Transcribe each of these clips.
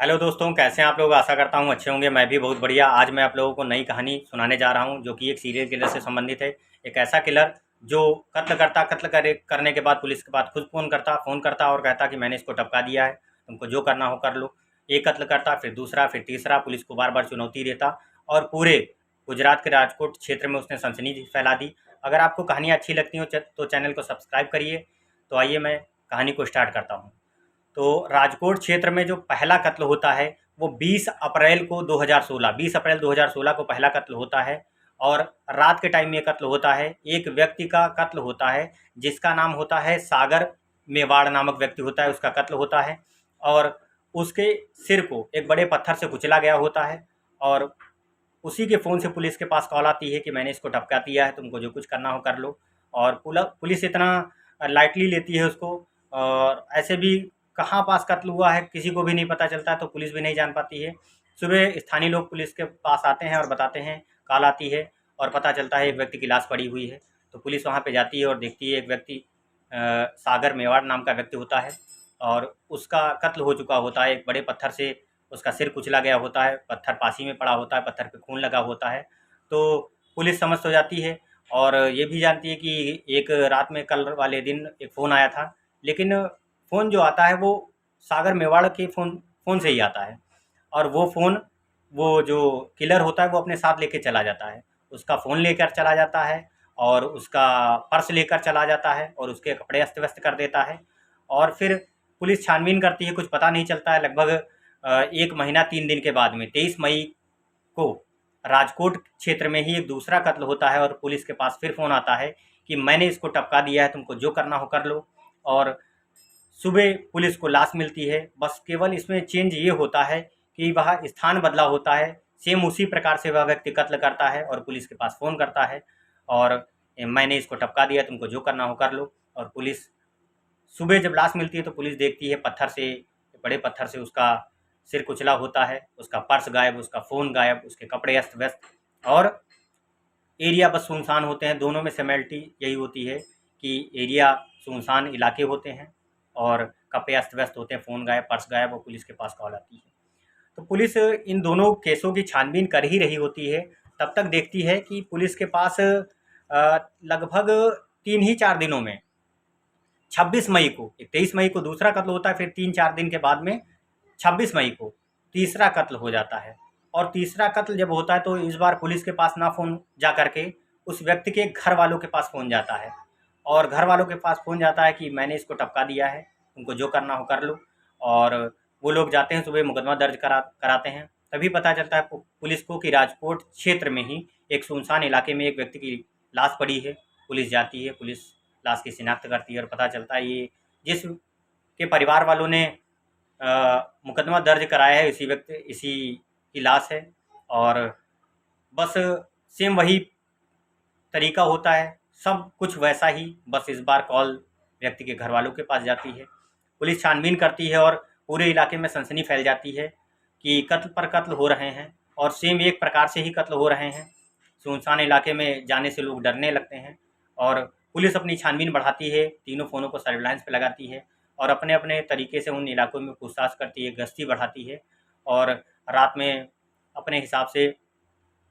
Hello दोस्तों, कैसे हैं आप लोग। आशा करता हूँ अच्छे होंगे। मैं भी बहुत बढ़िया। आज मैं आप लोगों को नई कहानी सुनाने जा रहा हूँ जो कि एक सीरियल किलर से संबंधित है। एक ऐसा किलर जो करने के बाद पुलिस के पास खुद फ़ोन करता और कहता कि मैंने इसको टपका दिया है, तुमको जो करना हो कर लो। एक कत्ल करता, फिर दूसरा, फिर तीसरा। पुलिस को बार बार चुनौती देता और पूरे गुजरात के राजकोट क्षेत्र में उसने सनसनी फैला दी। अगर आपको कहानियाँ अच्छी लगती हो तो चैनल को सब्सक्राइब करिए। तो आइए मैं कहानी को स्टार्ट करता हूँ। तो राजकोट क्षेत्र में जो पहला कत्ल होता है वो 20 अप्रैल 2016 को पहला कत्ल होता है। और रात के टाइम में कत्ल होता है। एक व्यक्ति का कत्ल होता है जिसका नाम होता है सागर मेवाड़ नामक व्यक्ति होता है, उसका कत्ल होता है। और उसके सिर को एक बड़े पत्थर से कुचला गया होता है। और उसी के फ़ोन से पुलिस के पास कॉल आती है कि मैंने इसको टपका दिया है, तुमको जो कुछ करना हो कर लो। और पुलिस इतना लाइटली लेती है उसको। और ऐसे भी कहाँ पास कत्ल हुआ है किसी को भी नहीं पता चलता है, तो पुलिस भी नहीं जान पाती है। सुबह स्थानीय लोग पुलिस के पास आते हैं और बताते हैं, कॉल आती है और पता चलता है एक व्यक्ति की लाश पड़ी हुई है। तो पुलिस वहाँ पे जाती है और देखती है एक व्यक्ति सागर मेवाड़ नाम का व्यक्ति होता है। और उसका कत्ल हो चुका होता है। एक बड़े पत्थर से उसका सिर कुचला गया होता है, पत्थर पासी में पड़ा होता है, पत्थर पे खून लगा होता है। तो पुलिस समझ तो जाती है और ये भी जानती है कि एक रात में कल वाले दिन एक फ़ोन आया था। लेकिन फ़ोन जो आता है वो सागर मेवाड़ के फ़ोन से ही आता है। और वो फ़ोन, वो जो किलर होता है वो अपने साथ लेके चला जाता है। उसका फ़ोन लेकर चला जाता है और उसका पर्स लेकर चला जाता है और उसके कपड़े अस्त-व्यस्त कर देता है। और फिर पुलिस छानबीन करती है, कुछ पता नहीं चलता है। लगभग 1 महीना 3 दिन के बाद में 23 मई को राजकोट क्षेत्र में ही एक दूसरा कत्ल होता है और पुलिस के पास फिर फ़ोन आता है कि मैंने इसको टपका दिया है, तुमको जो करना हो कर लो। और सुबह पुलिस को लाश मिलती है। बस केवल इसमें चेंज ये होता है कि वह स्थान बदला होता है। सेम उसी प्रकार से वह व्यक्ति कत्ल करता है और पुलिस के पास फ़ोन करता है और मैंने इसको टपका दिया, तुमको जो करना हो कर लो। और पुलिस सुबह जब लाश मिलती है तो पुलिस देखती है पत्थर से, बड़े पत्थर से उसका सिर कुचला होता है, उसका पर्स गायब, उसका फ़ोन गायब, उसके कपड़े अस्त-व्यस्त। और एरिया बस सुनसान होते हैं। दोनों में सिमिलरिटी यही होती है कि एरिया सुनसान इलाके होते हैं और कपड़े अस्त-व्यस्त होते हैं, फ़ोन गायब, पर्स गायब और पुलिस के पास कॉल आती है। तो पुलिस इन दोनों केसों की छानबीन कर ही रही होती है। तब तक देखती है कि पुलिस के पास लगभग 3 ही 4 दिनों में 26 मई को, 23 मई को दूसरा कत्ल होता है, फिर 3-4 दिन के बाद में 26 मई को तीसरा कत्ल हो जाता है। और तीसरा कत्ल जब होता है तो इस बार पुलिस के पास ना फ़ोन जा करके उस व्यक्ति के घर वालों के पास फ़ोन जाता है। और घर वालों के पास फ़ोन जाता है कि मैंने इसको टपका दिया है, तुमको जो करना हो कर लो। और वो लोग जाते हैं, सुबह मुकदमा दर्ज कराते हैं। तभी पता चलता है पुलिस को कि राजकोट क्षेत्र में ही एक सुनसान इलाके में एक व्यक्ति की लाश पड़ी है। पुलिस जाती है, पुलिस लाश की शिनाख्त करती है और पता चलता है ये जिस के परिवार वालों ने मुकदमा दर्ज कराया है इसी की लाश है। और बस सेम वही तरीका होता है, सब कुछ वैसा ही, बस इस बार कॉल व्यक्ति के घर वालों के पास जाती है। पुलिस छानबीन करती है और पूरे इलाके में सनसनी फैल जाती है कि कत्ल पर कत्ल हो रहे हैं और सेम एक प्रकार से ही कत्ल हो रहे हैं। सुनसान इलाके में जाने से लोग डरने लगते हैं और पुलिस अपनी छानबीन बढ़ाती है, तीनों फ़ोनों को सर्विलांस पे लगाती है और अपने-अपने तरीके से उन इलाकों में पूछताछ करती है, गश्ती बढ़ाती है। और रात में अपने हिसाब से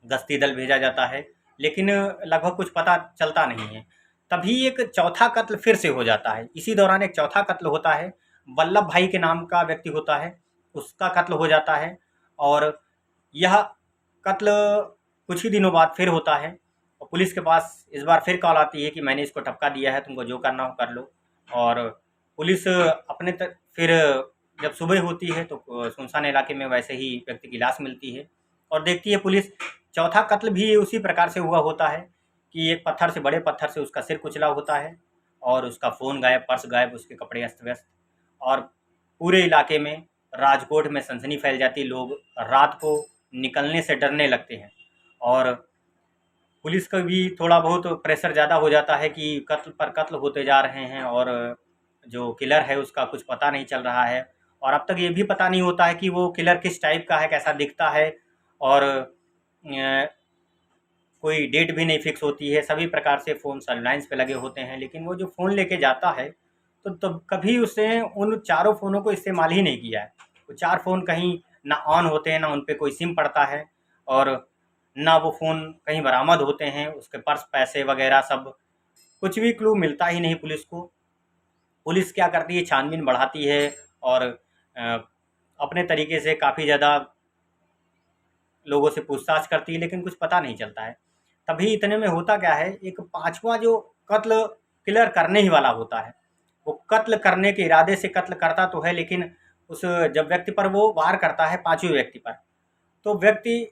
गश्ती दल भेजा जाता है, लेकिन लगभग कुछ पता चलता नहीं है। तभी एक चौथा कत्ल फिर से हो जाता है। इसी दौरान एक चौथा कत्ल होता है, वल्लभ भाई के नाम का व्यक्ति होता है, उसका कत्ल हो जाता है। और यह कत्ल कुछ ही दिनों बाद फिर होता है और पुलिस के पास इस बार फिर कॉल आती है कि मैंने इसको टपका दिया है, तुमको जो करना हो कर लो। और पुलिस अपने फिर जब सुबह होती है तो सुनसान इलाके में वैसे ही व्यक्ति की लाश मिलती है और देखती है पुलिस चौथा कत्ल भी उसी प्रकार से हुआ होता है कि एक पत्थर से, बड़े पत्थर से उसका सिर कुचला होता है और उसका फ़ोन गायब, पर्स गायब, उसके कपड़े अस्त-व्यस्त। और पूरे इलाके में, राजकोट में सनसनी फैल जाती है। लोग रात को निकलने से डरने लगते हैं और पुलिस का भी थोड़ा बहुत प्रेशर ज़्यादा हो जाता है कि कत्ल पर कत्ल होते जा रहे हैं और जो किलर है उसका कुछ पता नहीं चल रहा है। और अब तक ये भी पता नहीं होता है कि वो किलर किस टाइप का है, कैसा दिखता है। और कोई डेट भी नहीं फिक्स होती है। सभी प्रकार से फ़ोन सर्विलांस पे लगे होते हैं, लेकिन वो जो फ़ोन लेके जाता है तो कभी उसने उन चारों फ़ोनों को इस्तेमाल ही नहीं किया है। वो 4 फ़ोन कहीं ना ऑन होते हैं, ना उन पे कोई सिम पड़ता है और ना वो फ़ोन कहीं बरामद होते हैं। उसके पर्स, पैसे वगैरह सब कुछ भी क्लू मिलता ही नहीं पुलिस को। पुलिस क्या करती है, छानबीन बढ़ाती है और अपने तरीके से काफ़ी ज़्यादा लोगों से पूछताछ करती है, लेकिन कुछ पता नहीं चलता है। तभी इतने में होता क्या है, एक पाँचवा जो कत्ल किलर करने ही वाला होता है, वो कत्ल करने के इरादे से कत्ल करता तो है, लेकिन उस जब व्यक्ति पर वो वार करता है, पाँचवें व्यक्ति पर, तो व्यक्ति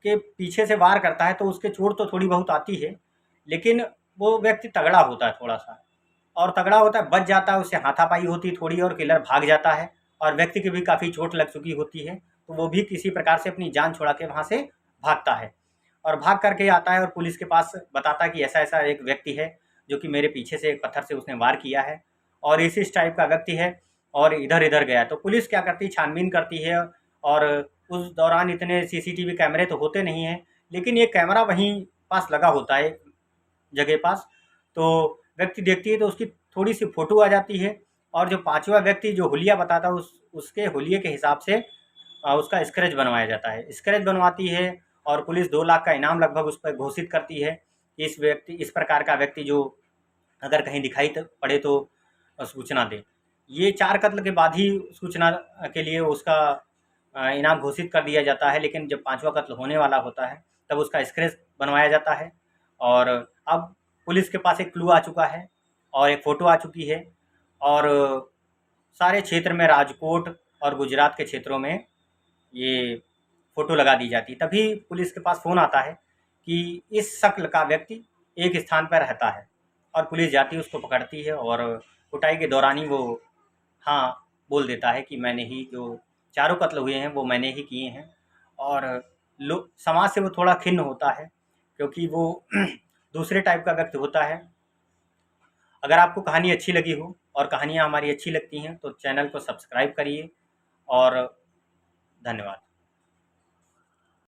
के पीछे से वार करता है तो उसके चोट तो थोड़ी बहुत आती है, लेकिन वो व्यक्ति तगड़ा होता है थोड़ा सा, और तगड़ा होता है, बच जाता है, उससे हाथापाई होती है थोड़ी और किलर भाग जाता है और व्यक्ति की भी काफ़ी चोट लग चुकी होती है, तो वो भी किसी प्रकार से अपनी जान छुड़ा के वहाँ से भागता है और भाग करके आता है और पुलिस के पास बताता है कि ऐसा ऐसा एक व्यक्ति है जो कि मेरे पीछे से एक पत्थर से उसने वार किया है और इस टाइप का व्यक्ति है और इधर इधर गया। तो पुलिस क्या करती है, छानबीन करती है और उस दौरान इतने सीसीटीवी कैमरे तो होते नहीं हैं, लेकिन ये कैमरा वहीं पास लगा होता है जगह पास, तो व्यक्ति देखती है तो उसकी थोड़ी सी फ़ोटो आ जाती है और जो पाँचवा व्यक्ति जो हुलिया बताता है उसके हुलिये के हिसाब से उसका स्केच बनवाया जाता है। स्केच बनवाती है और पुलिस 2 लाख का इनाम लगभग उस पर घोषित करती है कि इस प्रकार का व्यक्ति जो अगर कहीं दिखाई पड़े तो सूचना दे। ये 4 कत्ल के बाद ही सूचना के लिए उसका इनाम घोषित कर दिया जाता है, लेकिन जब 5वां कत्ल होने वाला होता है तब उसका स्केच बनवाया जाता है और अब पुलिस के पास एक क्लू आ चुका है और एक फ़ोटो आ चुकी है और सारे क्षेत्र में, राजकोट और गुजरात के क्षेत्रों में ये फ़ोटो लगा दी जाती। तभी पुलिस के पास फ़ोन आता है कि इस शक्ल का व्यक्ति एक स्थान पर रहता है और पुलिस जाती है, उसको पकड़ती है और कुटाई के दौरान ही वो हाँ बोल देता है कि मैंने ही जो चारों कत्ल हुए हैं वो मैंने ही किए हैं। और लोग समाज से वो थोड़ा खिन्न होता है क्योंकि वो दूसरे टाइप का व्यक्ति होता है। अगर आपको कहानी अच्छी लगी हो और कहानियाँ हमारी अच्छी लगती हैं तो चैनल को सब्सक्राइब करिए और धन्यवाद।